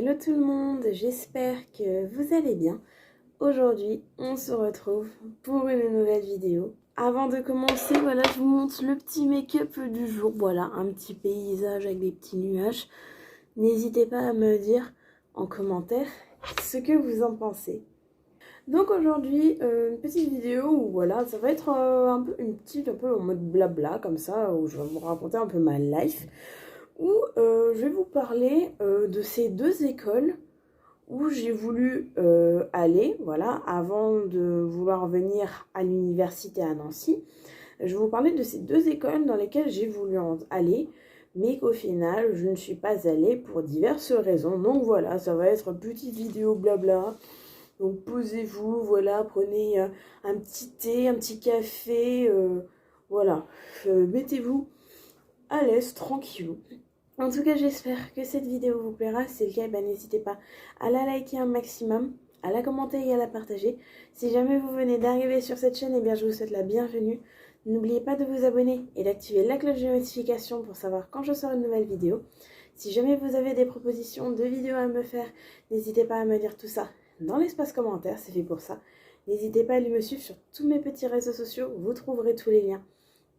Hello tout le monde, j'espère que vous allez bien. Aujourd'hui, on se retrouve pour une nouvelle vidéo. Avant de commencer, voilà, je vous montre le petit make-up du jour. Voilà, un petit paysage avec des petits nuages. N'hésitez pas à me dire en commentaire ce que vous en pensez. Donc aujourd'hui, une petite vidéo où voilà, ça va être un peu en mode blabla comme ça, où je vais vous raconter un peu ma life. Où je vais vous parler de ces deux écoles où j'ai voulu aller, voilà, avant de vouloir venir à l'université à Nancy. Je vais vous parler de ces deux écoles dans lesquelles j'ai voulu aller, mais qu'au final, je ne suis pas allée pour diverses raisons. Donc voilà, ça va être une petite vidéo blabla. Donc posez-vous, voilà, prenez un petit thé, un petit café, voilà, mettez-vous à l'aise, tranquille. En tout cas, j'espère que cette vidéo vous plaira. Si c'est le cas, n'hésitez pas à la liker un maximum, à la commenter et à la partager. Si jamais vous venez d'arriver sur cette chaîne, je vous souhaite la bienvenue. N'oubliez pas de vous abonner et d'activer la cloche de notification pour savoir quand je sors une nouvelle vidéo. Si jamais vous avez des propositions de vidéos à me faire, n'hésitez pas à me dire tout ça dans l'espace commentaire, c'est fait pour ça. N'hésitez pas à aller me suivre sur tous mes petits réseaux sociaux, vous trouverez tous les liens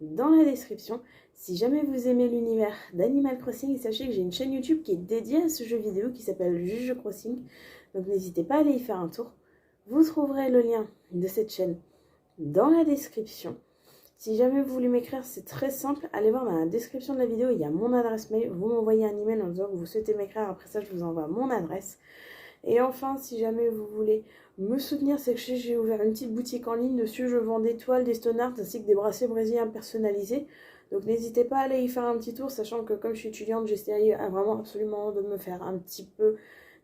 dans la description. Si jamais vous aimez l'univers d'Animal Crossing, sachez que j'ai une chaîne YouTube qui est dédiée à ce jeu vidéo qui s'appelle Juju Crossing. Donc n'hésitez pas à aller y faire un tour. Vous trouverez le lien de cette chaîne dans la description. Si jamais vous voulez m'écrire, c'est très simple. Allez voir dans la description de la vidéo, il y a mon adresse mail. Vous m'envoyez un email en disant que vous souhaitez m'écrire. Après ça, je vous envoie mon adresse. Et enfin, si jamais vous voulez me soutenir, c'est que j'ai ouvert une petite boutique en ligne. Dessus, je vends des toiles, des stonards ainsi que des bracelets brésiliens personnalisés. Donc n'hésitez pas à aller y faire un petit tour, sachant que comme je suis étudiante, j'essaye vraiment absolument de me faire un petit peu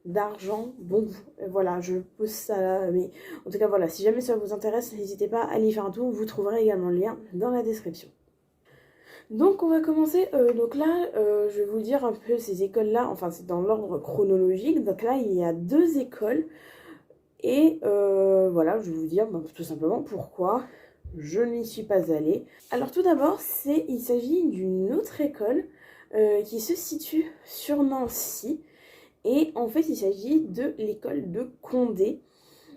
d'argent. Donc voilà, je pose ça là. Mais en tout cas, voilà, si jamais ça vous intéresse, n'hésitez pas à aller y faire un tour. Vous trouverez également le lien dans la description. Donc on va commencer, donc là je vais vous dire un peu ces écoles là, enfin c'est dans l'ordre chronologique. Donc là il y a deux écoles et voilà, je vais vous dire tout simplement pourquoi je n'y suis pas allée. Alors tout d'abord il s'agit d'une autre école qui se situe sur Nancy et en fait il s'agit de l'école de Condé.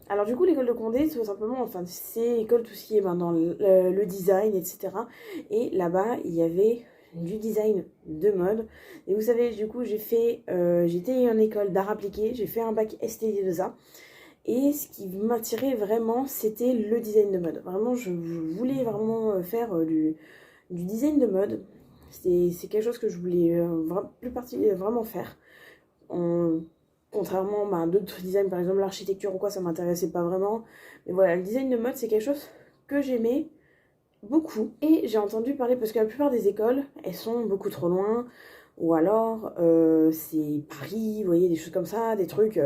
Alors du coup l'école de Condé tout simplement, enfin c'est l'école tout ce qui est dans le design etc. Et là-bas il y avait du design de mode. Et vous savez du coup j'étais en école d'art appliqué, j'ai fait un bac STD2A. Et ce qui m'attirait vraiment c'était le design de mode. Vraiment je voulais vraiment faire du design de mode. C'est quelque chose que je voulais vraiment faire. Contrairement à d'autres designs, par exemple l'architecture ou quoi, ça m'intéressait pas vraiment. Mais voilà, le design de mode, c'est quelque chose que j'aimais beaucoup. Et j'ai entendu parler, parce que la plupart des écoles, elles sont beaucoup trop loin. Ou alors, c'est Paris, vous voyez, des choses comme ça, des trucs...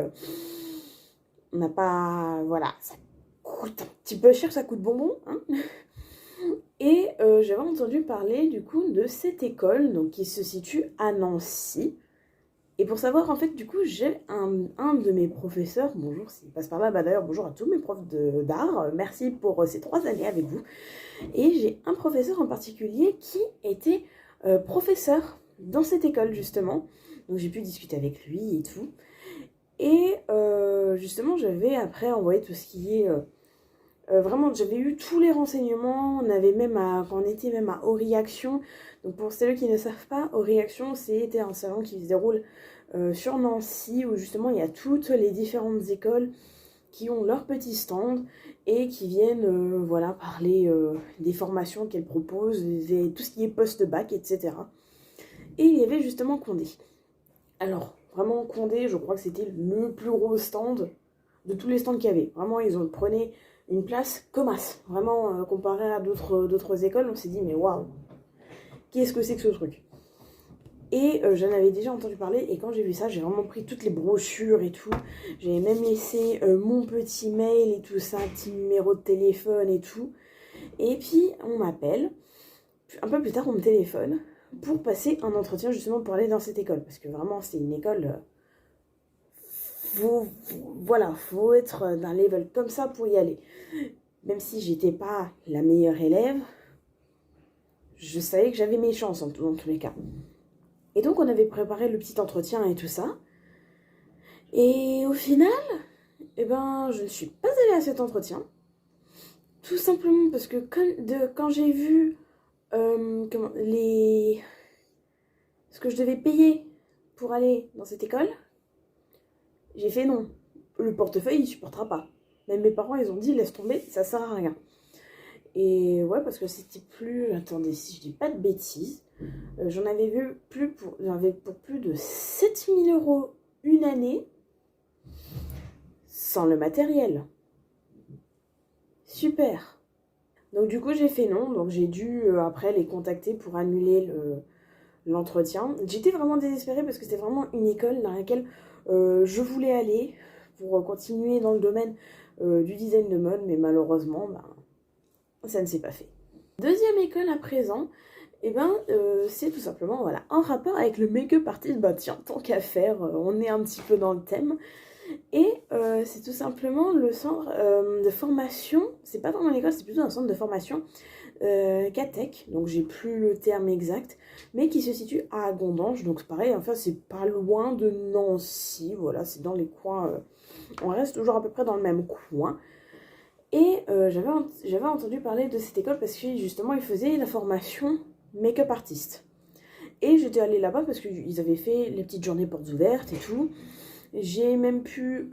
on n'a pas... Voilà, ça coûte un petit peu cher, ça coûte bonbon, hein. Et j'avais entendu parler, du coup, de cette école, donc qui se situe à Nancy. Et pour savoir, en fait, du coup, j'ai un de mes professeurs, bonjour s'il passe par là, d'ailleurs, bonjour à tous mes profs d'art, merci pour ces 3 années avec vous. Et j'ai un professeur en particulier qui était professeur dans cette école, justement. Donc j'ai pu discuter avec lui et tout. Et justement, j'avais après envoyé tout ce qui est... vraiment, j'avais eu tous les renseignements, on avait même quand on était même à Auriaction. Donc pour ceux qui ne savent pas, Auriaction, c'était un salon qui se déroule sur Nancy, où justement il y a toutes les différentes écoles qui ont leur petit stand et qui viennent voilà, parler des formations qu'elles proposent, tout ce qui est post-bac, etc. Et il y avait justement Condé. Alors, vraiment Condé, je crois que c'était le plus gros stand de tous les stands qu'il y avait. Vraiment, ils ont prenait une place comme as. Vraiment, comparé à d'autres écoles, on s'est dit, mais waouh, qu'est-ce que c'est que ce truc? Et j'en avais déjà entendu parler, et quand j'ai vu ça, j'ai vraiment pris toutes les brochures et tout. J'ai même laissé mon petit mail et tout ça, petit numéro de téléphone et tout. Et puis, on m'appelle, un peu plus tard, on me téléphone, pour passer un entretien justement pour aller dans cette école. Parce que vraiment, c'est une école... faut être d'un level comme ça pour y aller. Même si j'étais pas la meilleure élève, je savais que j'avais mes chances dans tous les cas. Et donc on avait préparé le petit entretien et tout ça. Et au final, eh ben, je ne suis pas allée à cet entretien. Tout simplement parce que quand j'ai vu ce que je devais payer pour aller dans cette école, j'ai fait non. Le portefeuille, il supportera pas. Même mes parents, ils ont dit laisse tomber, ça sert à rien. Et ouais, parce que c'était plus... Attendez, si je dis pas de bêtises, j'en avais vu pour plus de 7 000 € une année, sans le matériel. Super. Donc du coup, j'ai fait non. Donc j'ai dû après les contacter pour annuler l'entretien. J'étais vraiment désespérée parce que c'était vraiment une école dans laquelle je voulais aller pour continuer dans le domaine du design de mode, mais malheureusement, ça ne s'est pas fait. Deuxième école à présent, c'est tout simplement voilà, en rapport avec le make-up artist. Bah tiens, tant qu'à faire, on est un petit peu dans le thème. Et c'est tout simplement le centre de formation, c'est pas vraiment l'école, c'est plutôt un centre de formation CATEC, donc j'ai plus le terme exact, mais qui se situe à Gondange, donc c'est pareil, enfin c'est pas loin de Nancy, voilà, c'est dans les coins, on reste toujours à peu près dans le même coin. Et j'avais entendu parler de cette école parce que justement ils faisaient la formation make-up artist. Et j'étais allée là-bas parce qu'ils avaient fait les petites journées portes ouvertes et tout. J'ai même pu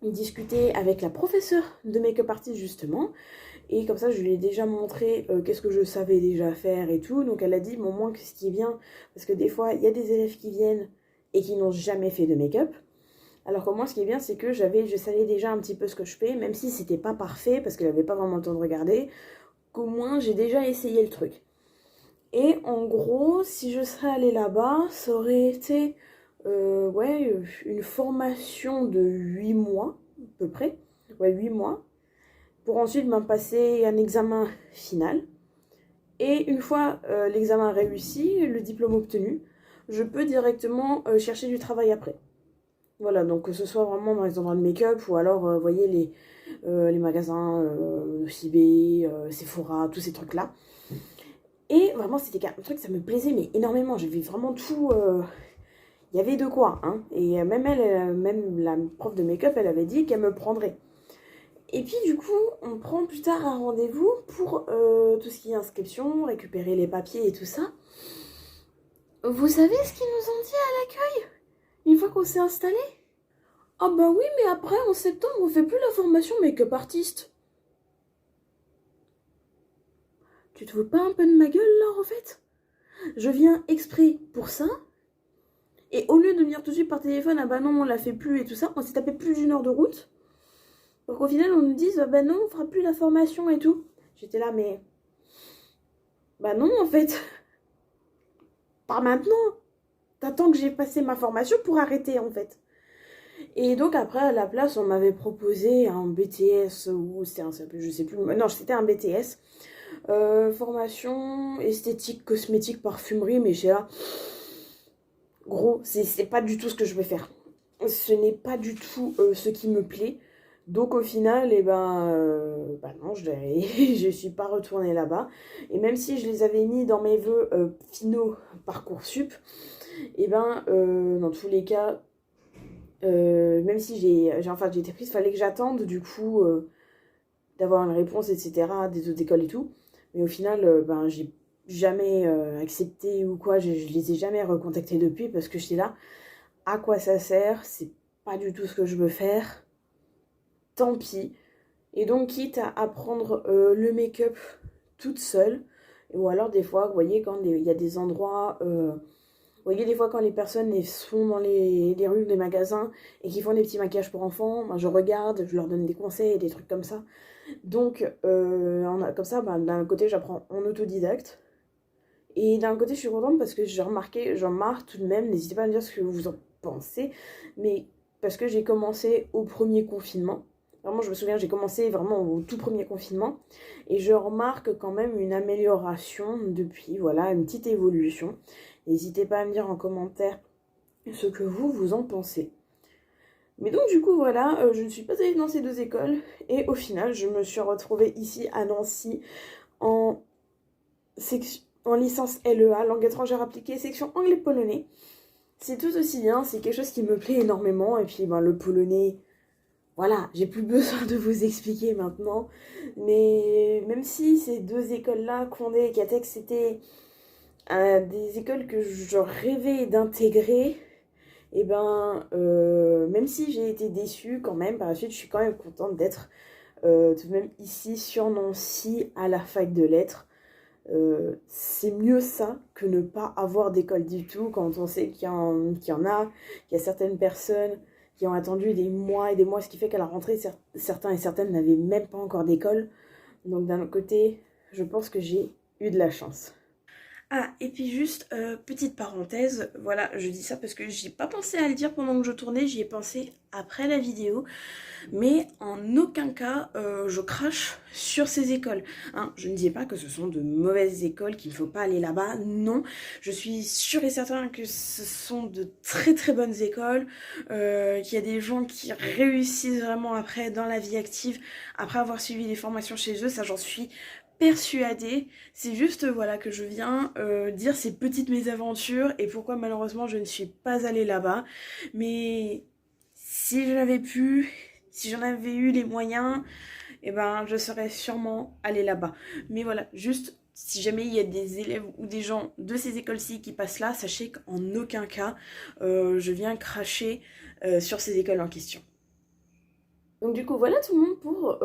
discuter avec la professeure de make-up artist justement. Et comme ça, je lui ai déjà montré qu'est-ce que je savais déjà faire et tout. Donc elle a dit, bon, moi, ce qui est bien, parce que des fois, il y a des élèves qui viennent et qui n'ont jamais fait de make-up. Alors que moi, ce qui est bien, c'est que je savais déjà un petit peu ce que je fais, même si c'était pas parfait, parce qu'elle avait pas vraiment le temps de regarder, qu'au moins, j'ai déjà essayé le truc. Et en gros, si je serais allée là-bas, ça aurait été une formation de 8 mois, à peu près. Ouais, 8 mois. Pour ensuite passer un examen final. Et une fois l'examen réussi, le diplôme obtenu, je peux directement chercher du travail après. Voilà, donc que ce soit vraiment dans les endroits de make-up ou alors, vous voyez, les magasins CB, Sephora, tous ces trucs-là. Et vraiment, c'était un truc, ça me plaisait, mais énormément. J'avais vraiment tout... Il y avait de quoi, hein. Et même même la prof de make-up, elle avait dit qu'elle me prendrait. Et puis du coup, on prend plus tard un rendez-vous pour tout ce qui est inscription, récupérer les papiers et tout ça. Vous savez ce qu'ils nous ont dit à l'accueil une fois qu'on s'est installé? Ah bah oui, mais après, en septembre, on fait plus la formation make-up artiste. Tu te veux pas un peu de ma gueule là, en fait? Je viens exprès pour ça. Et au lieu de me dire tout de suite par téléphone, ah bah non, on la fait plus et tout ça, on s'est tapé plus d'1 heure de route. Pour qu'au final, on nous dise, ah bah non, on fera plus la formation et tout. J'étais là, mais... Bah non, en fait. Pas maintenant. T'attends que j'ai passé ma formation pour arrêter, en fait. Et donc après, à la place, on m'avait proposé un BTS, ou c'était je sais plus, non, c'était un BTS. Formation esthétique, cosmétique, parfumerie, mais j'ai là... Gros, c'est pas du tout ce que je veux faire. Ce n'est pas du tout ce qui me plaît. Donc au final, non, je suis pas retournée là-bas. Et même si je les avais mis dans mes vœux finaux Parcoursup, dans tous les cas, même si j'ai été prise, il fallait que j'attende du coup d'avoir une réponse, etc., des autres écoles et tout. Mais au final, j'ai jamais accepté ou quoi, je les ai jamais recontactés depuis parce que j'étais là, à quoi ça sert? C'est pas du tout ce que je veux faire. Tant pis. Et donc, quitte à apprendre le make-up toute seule, ou alors des fois, vous voyez, quand il y a des endroits, vous voyez, des fois, quand les personnes sont dans les rues, des magasins, et qui font des petits maquillages pour enfants, moi, je regarde, je leur donne des conseils, des trucs comme ça. Donc, comme ça, d'un côté, j'apprends en autodidacte. Et d'un côté, je suis contente parce que j'ai remarqué, j'en marre tout de même, n'hésitez pas à me dire ce que vous en pensez, mais parce que j'ai commencé au premier confinement. Vraiment, je me souviens, j'ai commencé vraiment au tout premier confinement. Et je remarque quand même une amélioration depuis, voilà, une petite évolution. N'hésitez pas à me dire en commentaire ce que vous en pensez. Mais donc du coup, voilà, je ne suis pas allée dans ces deux écoles. Et au final, je me suis retrouvée ici à Nancy en licence LEA, langue étrangère appliquée, section anglais-polonais. c'est tout aussi bien, c'est quelque chose qui me plaît énormément. Et puis ben, le polonais, voilà, j'ai plus besoin de vous expliquer maintenant. Mais même si ces deux écoles-là, Condé et Catex, c'était des écoles que je rêvais d'intégrer, et ben, même si j'ai été déçue quand même, par la suite, je suis quand même contente d'être tout de même ici sur Nancy à la fac de lettres. C'est mieux ça que ne pas avoir d'école du tout quand on sait qu'il y en a, qu'il y a certaines personnes qui ont attendu des mois et des mois, ce qui fait qu'à la rentrée, certains et certaines n'avaient même pas encore d'école. Donc d'un autre côté, je pense que j'ai eu de la chance. Ah, et puis juste, petite parenthèse, voilà, je dis ça parce que j'y ai pas pensé à le dire pendant que je tournais, j'y ai pensé après la vidéo, mais en aucun cas je crache sur ces écoles. Hein, je ne dis pas que ce sont de mauvaises écoles, qu'il ne faut pas aller là-bas, non, je suis sûre et certaine que ce sont de très très bonnes écoles, qu'il y a des gens qui réussissent vraiment après dans la vie active, après avoir suivi des formations chez eux, ça j'en suis persuadée. C'est juste voilà que je viens dire ces petites mésaventures et pourquoi malheureusement je ne suis pas allée là-bas. Mais si j'avais pu, si j'en avais eu les moyens, eh ben je serais sûrement allée là-bas. Mais voilà, juste si jamais il y a des élèves ou des gens de ces écoles-ci qui passent là, sachez qu'en aucun cas je viens cracher sur ces écoles en question. Donc du coup voilà tout le monde pour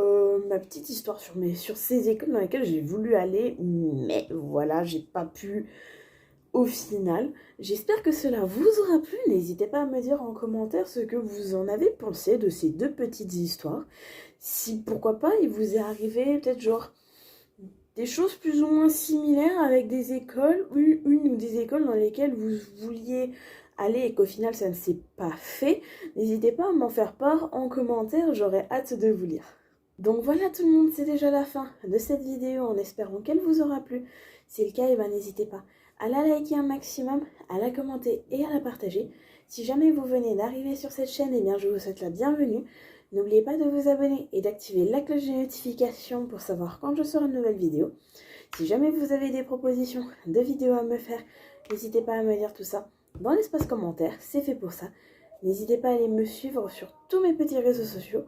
ma petite histoire sur ces écoles dans lesquelles j'ai voulu aller, mais voilà, j'ai pas pu au final. J'espère que cela vous aura plu, n'hésitez pas à me dire en commentaire ce que vous en avez pensé de ces deux petites histoires. Si pourquoi pas il vous est arrivé peut-être genre des choses plus ou moins similaires avec des écoles, une ou des écoles dans lesquelles vous vouliez aller et qu'au final ça ne s'est pas fait, n'hésitez pas à m'en faire part en commentaire, j'aurai hâte de vous lire. Donc voilà tout le monde, c'est déjà la fin de cette vidéo en espérant qu'elle vous aura plu. Si c'est le cas, ben, n'hésitez pas à la liker un maximum, à la commenter et à la partager. Si jamais vous venez d'arriver sur cette chaîne, eh bien je vous souhaite la bienvenue. N'oubliez pas de vous abonner et d'activer la cloche de notification pour savoir quand je sors une nouvelle vidéo. Si jamais vous avez des propositions de vidéos à me faire, n'hésitez pas à me dire tout ça dans l'espace commentaire, c'est fait pour ça. N'hésitez pas à aller me suivre sur tous mes petits réseaux sociaux,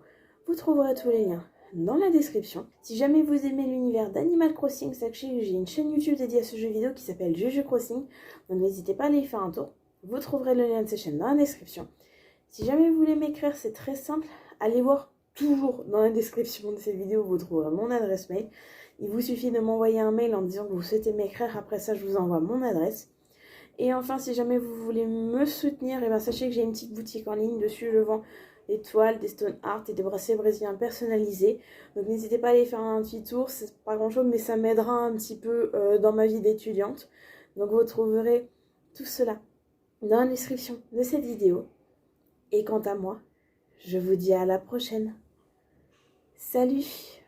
vous trouverez tous les liens dans la description. Si jamais vous aimez l'univers d'Animal Crossing, sachez que j'ai une chaîne YouTube dédiée à ce jeu vidéo qui s'appelle Juju Crossing, donc n'hésitez pas à aller y faire un tour, vous trouverez le lien de cette chaîne dans la description. Si jamais vous voulez m'écrire, c'est très simple, allez voir toujours dans la description de cette vidéo, vous trouverez mon adresse mail. Il vous suffit de m'envoyer un mail en disant que vous souhaitez m'écrire, après ça je vous envoie mon adresse. Et enfin, si jamais vous voulez me soutenir, et bien sachez que j'ai une petite boutique en ligne. Dessus, je vends des toiles, des stone art et des bracelets brésiliens personnalisés. Donc n'hésitez pas à aller faire un petit tour. C'est pas grand chose, mais ça m'aidera un petit peu dans ma vie d'étudiante. Donc vous trouverez tout cela dans la description de cette vidéo. Et quant à moi, je vous dis à la prochaine. Salut!